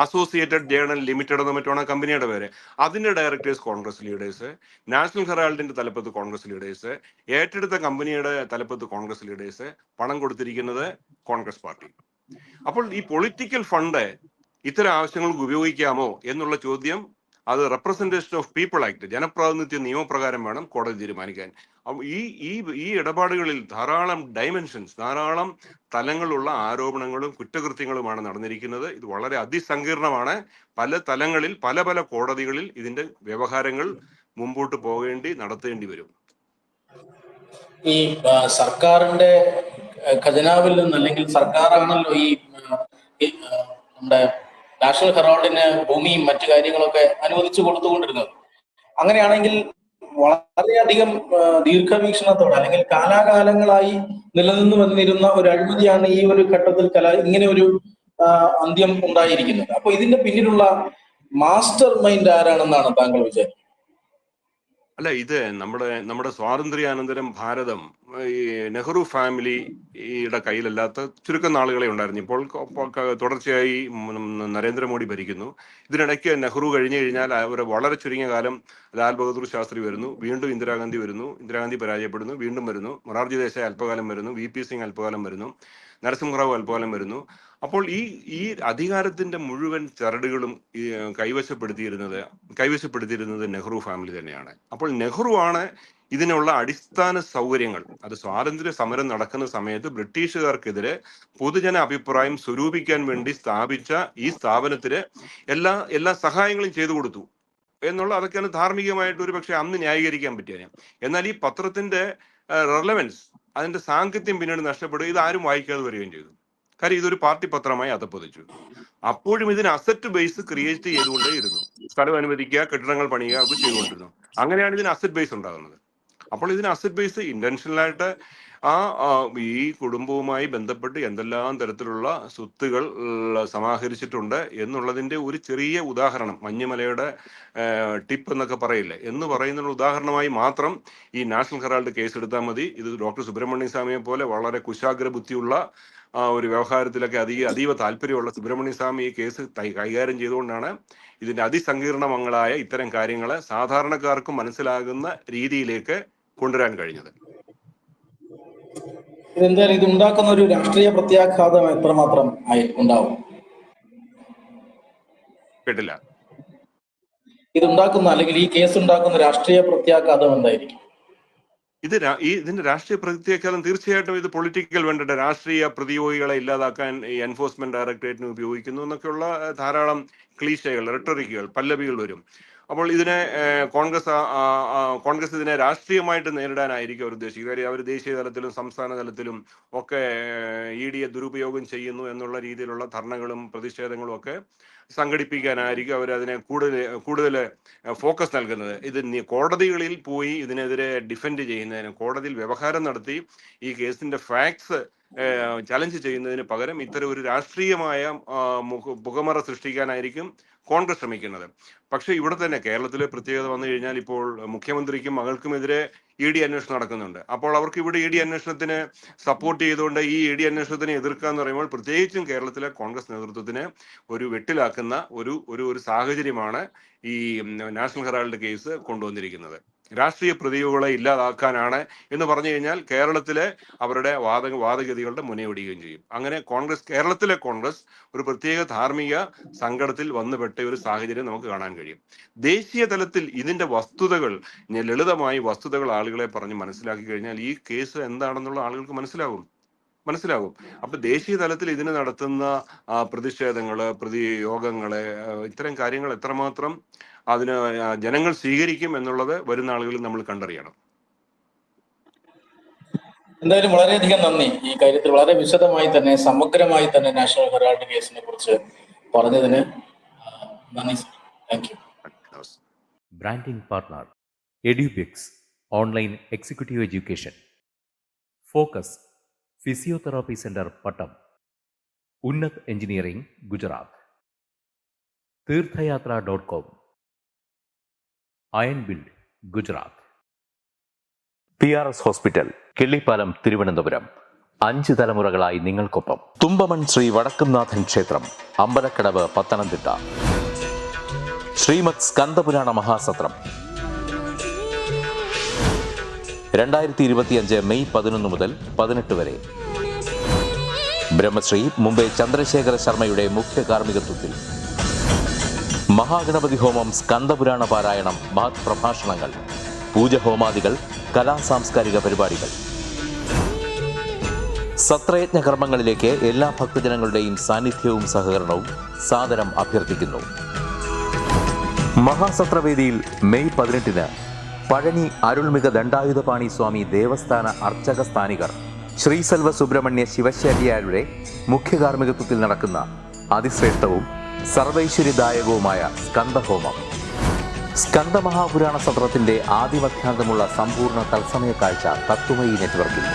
അസോസിയേറ്റഡ് ജേണൽ ലിമിറ്റഡ് എന്ന് മറ്റാണ് കമ്പനിയുടെ പേര്. അതിന്റെ ഡയറക്ടേഴ്സ് കോൺഗ്രസ് ലീഡേഴ്സ്, നാഷണൽ ഹെറാൾഡിന്റെ തലപ്പത്ത് കോൺഗ്രസ് ലീഡേഴ്സ്, ഏറ്റെടുത്ത കമ്പനിയുടെ തലപ്പത്ത് കോൺഗ്രസ് ലീഡേഴ്സ്, പണം കൊടുത്തിരിക്കുന്നത് കോൺഗ്രസ് പാർട്ടി. അപ്പോൾ ഈ പൊളിറ്റിക്കൽ ഫണ്ട് ഇത്തരം ആവശ്യങ്ങൾക്ക് ഉപയോഗിക്കാമോ എന്നുള്ള ചോദ്യം അത് റെപ്രസെന്റേഷൻ ഓഫ് പീപ്പിൾ ആക്ട്, ജനപ്രാതിനിധ്യ നിയമപ്രകാരം വേണം കോടതി തീരുമാനിക്കാൻ. ഈ ഇടപാടുകളിൽ ധാരാളം ഡൈമെൻഷൻസ്, ധാരാളം തലങ്ങളുള്ള ആരോപണങ്ങളും കുറ്റകൃത്യങ്ങളുമാണ് നടന്നിരിക്കുന്നത്. ഇത് വളരെ അതിസങ്കീർണമാണ്. പല തലങ്ങളിൽ പല കോടതികളിൽ ഇതിന്റെ വ്യവഹാരങ്ങൾ മുമ്പോട്ട് നടത്തേണ്ടി വരും. ഈ സർക്കാരിന്റെ ഖജനാവിൽ നിന്ന്, അല്ലെങ്കിൽ സർക്കാരാണല്ലോ ഈ നമ്മുടെ നാഷണൽ ഹെറാൾഡിന് ഭൂമിയും മറ്റു കാര്യങ്ങളൊക്കെ അനുവദിച്ചു കൊടുത്തുകൊണ്ടിരുന്നത്. അങ്ങനെയാണെങ്കിൽ വളരെയധികം ദീർഘവീക്ഷണത്തോടെ അല്ലെങ്കിൽ കാലാകാലങ്ങളായി നിലനിന്ന് വന്നിരുന്ന ഒരു അഴിമതിയാണ് ഈ ഒരു ഘട്ടത്തിൽ ഇങ്ങനെ ഒരു അന്ത്യം ഉണ്ടായിരിക്കുന്നത്. അപ്പൊ ഇതിന്റെ പിന്നിലുള്ള മാസ്റ്റർ മൈൻഡ് ആരാണെന്നാണ് താങ്കൾ വിചാരിക്കുന്നത്? അല്ല, ഇത് നമ്മുടെ സ്വാതന്ത്ര്യാനന്തരം ഭാരതം ഈ നെഹ്റു ഫാമിലിയുടെ കയ്യിലല്ലാത്ത ചുരുക്കം നാളുകളെ ഉണ്ടായിരുന്നു. ഇപ്പോൾ തുടർച്ചയായി നരേന്ദ്രമോദി ഭരിക്കുന്നു. ഇതിനിടയ്ക്ക് നെഹ്റു കഴിഞ്ഞു കഴിഞ്ഞാൽ അവർ വളരെ ചുരുങ്ങിയ കാലം ലാൽ ബഹദൂർ ശാസ്ത്രി വരുന്നു, വീണ്ടും ഇന്ദിരാഗാന്ധി വരുന്നു, ഇന്ദിരാഗാന്ധി പരാജയപ്പെടുന്നു, വീണ്ടും വരുന്നു, മൊറാർജി ദേശായി അല്പകാലം വരുന്നു, VP സിംഗ് അല്പകാലം വരുന്നു, നരസിംഹറാവു അല്പകാലം വരുന്നു. അപ്പോൾ ഈ അധികാരത്തിന്റെ മുഴുവൻ ചരടുകളും കൈവശപ്പെടുത്തിയിരുന്നത് നെഹ്റു ഫാമിലി തന്നെയാണ്. അപ്പോൾ നെഹ്റു ആണ് ഇതിനുള്ള അടിസ്ഥാന സൗകര്യങ്ങൾ, അത് സ്വാതന്ത്ര്യ സമരം നടക്കുന്ന സമയത്ത് ബ്രിട്ടീഷുകാർക്കെതിരെ പൊതുജന അഭിപ്രായം സ്വരൂപിക്കാൻ വേണ്ടി സ്ഥാപിച്ച ഈ സ്ഥാപനത്തിന് എല്ലാ സഹായങ്ങളും ചെയ്തു കൊടുത്തു അതൊക്കെയാണ് ധാർമ്മികമായിട്ട് ഒരു പക്ഷെ അന്ന് ന്യായീകരിക്കാൻ പറ്റിയത്. എന്നാൽ ഈ പത്രത്തിന്റെ റെലവൻസ്, അതിന്റെ സാങ്കത്യം പിന്നീട് നഷ്ടപ്പെടുകയും ഇത് ആരും വായിക്കാതെ വരികയും ചെയ്തു. കാര്യം ഇതൊരു പാർട്ടി പത്രമായി അധപ്പതിച്ചു. അപ്പോഴും ഇതിന് അസറ്റ് ബേസ് ക്രിയേറ്റ് ചെയ്തുകൊണ്ടേയിരുന്നു. സ്ഥലം അനുവദിക്കുക, കെട്ടിടങ്ങൾ പണിയുക ഒക്കെ ചെയ്തുകൊണ്ടിരുന്നു. അങ്ങനെയാണ് ഇതിന് അസറ്റ് ബേസ് ഉണ്ടാകുന്നത്. അപ്പോൾ ഇതിന് അസറ്റ് ബേസ് ഇന്റൻഷനലായിട്ട് ഈ കുടുംബവുമായി ബന്ധപ്പെട്ട് എന്തെല്ലാം തരത്തിലുള്ള സ്വത്തുകൾ സമാഹരിച്ചിട്ടുണ്ട് എന്നുള്ളതിന്റെ ഒരു ചെറിയ ഉദാഹരണം, മഞ്ഞുമലയുടെ ടിപ്പ് എന്നൊക്കെ പറയില്ലേ എന്ന് പറയുന്ന ഉദാഹരണമായി മാത്രം ഈ നാഷണൽ ഹെറാൾഡ് കേസ് എടുത്താൽ മതി. ഇത് ഡോക്ടർ സുബ്രഹ്മണ്യ സ്വാമിയെ പോലെ വളരെ കുശാഗ്ര ബുദ്ധിയുള്ള ഒരു വ്യവഹാരത്തിലൊക്കെ അതീവ താല്പര്യമുള്ള സുബ്രഹ്മണ്യ സ്വാമി ഈ കേസ് കൈകാര്യം ചെയ്തുകൊണ്ടാണ് ഇതിന്റെ അതിസങ്കീർണമങ്ങളായ ഇത്തരം കാര്യങ്ങളെ സാധാരണക്കാർക്ക് മനസ്സിലാകുന്ന രീതിയിലേക്ക് കൊണ്ടുവരാൻ കഴിഞ്ഞത്. ഇതെന്തായാലും ഇത് ഉണ്ടാക്കുന്ന ഒരു രാഷ്ട്രീയ പ്രത്യാഘാതം എത്രമാത്രം ഉണ്ടാവും? കേട്ടില്ല. ഇതുണ്ടാക്കുന്ന, അല്ലെങ്കിൽ ഈ കേസ് ഉണ്ടാക്കുന്ന രാഷ്ട്രീയ പ്രത്യാഘാതം എന്തായിരിക്കും? ഇതിന്റെ രാഷ്ട്രീയ പ്രത്യാഘാതം തീർച്ചയായിട്ടും ഇത് പൊളിറ്റിക്കൽ വേണ്ടിട്ട് രാഷ്ട്രീയ പ്രതിയോഗികളെ ഇല്ലാതാക്കാൻ ഈ എൻഫോഴ്സ്മെന്റ് ഡയറക്ടറേറ്റിന് ഉപയോഗിക്കുന്നു എന്നൊക്കെയുള്ള ധാരാളം ക്ലീശകൾ, റെട്ടോറിക്കുകൾ, പല്ലവികൾ വരും. അപ്പോൾ ഇതിനെ കോൺഗ്രസ് ഇതിനെ രാഷ്ട്രീയമായിട്ട് നേരിടാനായിരിക്കും അവർ ഉദ്ദേശിക്കുന്നത്. കാര്യം അവർ ദേശീയ തലത്തിലും സംസ്ഥാന തലത്തിലും ഒക്കെ ED ദുരുപയോഗം ചെയ്യുന്നു എന്നുള്ള രീതിയിലുള്ള ധർണകളും പ്രതിഷേധങ്ങളും ഒക്കെ സംഘടിപ്പിക്കാനായിരിക്കും അവർ അതിനെ കൂടുതൽ ഫോക്കസ് നൽകുന്നത്. ഇത് കോടതികളിൽ പോയി ഇതിനെതിരെ ഡിഫെൻഡ് ചെയ്യുന്നതിന്, കോടതിയിൽ വ്യവഹാരം നടത്തി ഈ കേസിന്റെ ഫാക്ട്സ് ചലഞ്ച് ചെയ്യുന്നതിന് പകരം ഇത്തരം ഒരു രാഷ്ട്രീയമായ പുകമറ സൃഷ്ടിക്കാനായിരിക്കും കോൺഗ്രസ് ശ്രമിക്കുന്നത്. പക്ഷെ ഇവിടെ തന്നെ കേരളത്തിലെ പ്രത്യേകത വന്നു കഴിഞ്ഞാൽ ഇപ്പോൾ മുഖ്യമന്ത്രിക്കും മകൾക്കുമെതിരെ ED അന്വേഷണം നടക്കുന്നുണ്ട്. അപ്പോൾ അവർക്ക് ഇവിടെ ED അന്വേഷണത്തിന് സപ്പോർട്ട് ചെയ്തുകൊണ്ട് ഈ ED അന്വേഷണത്തിനെ എതിർക്കുക എന്ന് പറയുമ്പോൾ പ്രത്യേകിച്ചും കേരളത്തിലെ കോൺഗ്രസ് നേതൃത്വത്തിന് ഒരു വെട്ടിലാക്കുന്ന ഒരു സാഹചര്യമാണ് ഈ നാഷണൽ ഹെറാൾഡ് കേസ് കൊണ്ടുവന്നിരിക്കുന്നത്. രാഷ്ട്രീയ പ്രതിയോഗങ്ങളെ ഇല്ലാതാക്കാനാണ് എന്ന് പറഞ്ഞു കഴിഞ്ഞാൽ കേരളത്തിലെ അവരുടെ വാദഗതികളുടെ മുനയൊടിയുകയും ചെയ്യും. അങ്ങനെ കേരളത്തിലെ കോൺഗ്രസ് ഒരു പ്രത്യേക ധാർമ്മിക സങ്കടത്തിൽ വന്നുപെട്ട ഒരു സാഹചര്യം നമുക്ക് കാണാൻ കഴിയും. ദേശീയ തലത്തിൽ ഇതിന്റെ ലളിതമായി വസ്തുതകൾ ആളുകളെ പറഞ്ഞ് മനസ്സിലാക്കി കഴിഞ്ഞാൽ ഈ കേസ് എന്താണെന്നുള്ള ആളുകൾക്ക് മനസ്സിലാകും. അപ്പൊ ദേശീയ തലത്തിൽ ഇതിന് നടത്തുന്ന പ്രതിഷേധങ്ങള്, പ്രതിയോഗങ്ങള്, ഇത്തരം കാര്യങ്ങൾ എത്രമാത്രം അതിന് ജനങ്ങൾ സ്വീകരിക്കും എന്നുള്ളത് വരുന്ന ആളുകളിൽ നമ്മൾ കണ്ടറിയണം. എന്തായാലും വളരെയധികം നന്ദി. ഈ കാര്യത്തിൽ വളരെ വിശദമായി തന്നെ സമഗ്രമായി തന്നെ നാഷണൽ ഹെറാൾഡ് കേസിനെ കുറിച്ച് പറഞ്ഞതിന് നന്ദി sir. Thank you. Branding partner Edubix online executive education, focus physiotherapy centre Pattom, Unnat engineering Gujarat, തീർത്ഥയാത്ര.com, iron build Gujarat, PRS hospital Killipalam Thiruvananthapuram. 5 തലമുറകളായി നിങ്ങൾക്കൊപ്പം. തുമ്പമൺ ശ്രീ വടക്കുംനാഥൻ ക്ഷേത്രം, അമ്പലക്കടവ്, പത്തനംതിട്ട. ശ്രീമദ് സ്കന്ദപുരാണ മഹാസത്രം 2025 മെയ് 11 മുതൽ 18 വരെ. ബ്രഹ്മശ്രീ മുംബൈ ചന്ദ്രശേഖര ശർമ്മയുടെ മുഖ്യ കാർമ്മികത്വത്തിൽ മഹാഗണപതി ഹോമം, സ്കന്ദപുരാണ പാരായണം, മഹത് പ്രഭാഷണങ്ങൾ, പൂജഹോമാദികൾ, കലാസാംസ്കാരിക പരിപാടികൾ. സത്രയജ്ഞ കർമ്മങ്ങളിലേക്ക് എല്ലാ ഭക്തജനങ്ങളുടെയും സാന്നിധ്യവും സഹകരണവും സാദരം അഭ്യർത്ഥിക്കുന്നു. മഹാസത്രവേദിയിൽ മെയ് 18 പഴനി അരുൾമിക ദണ്ഡായുധപാണി സ്വാമി ദേവസ്ഥാന അർച്ചക സ്ഥാനികർ ശ്രീസെൽവ സുബ്രഹ്മണ്യ ശിവശാരിയാരുടെ മുഖ്യ കാർമ്മികത്വത്തിൽ നടക്കുന്ന അതിശ്രേഷ്ഠവും സർവൈശ്വര്യദായകവുമായ സ്കന്ദഹോമം. സ്കന്ദമഹാപുരാണ സത്രത്തിന്റെ ആദിമധ്യാന്തമുള്ള സമ്പൂർണ്ണ തത്സമയ കാഴ്ച തത്വമയി നെറ്റ്വർക്കിൽ.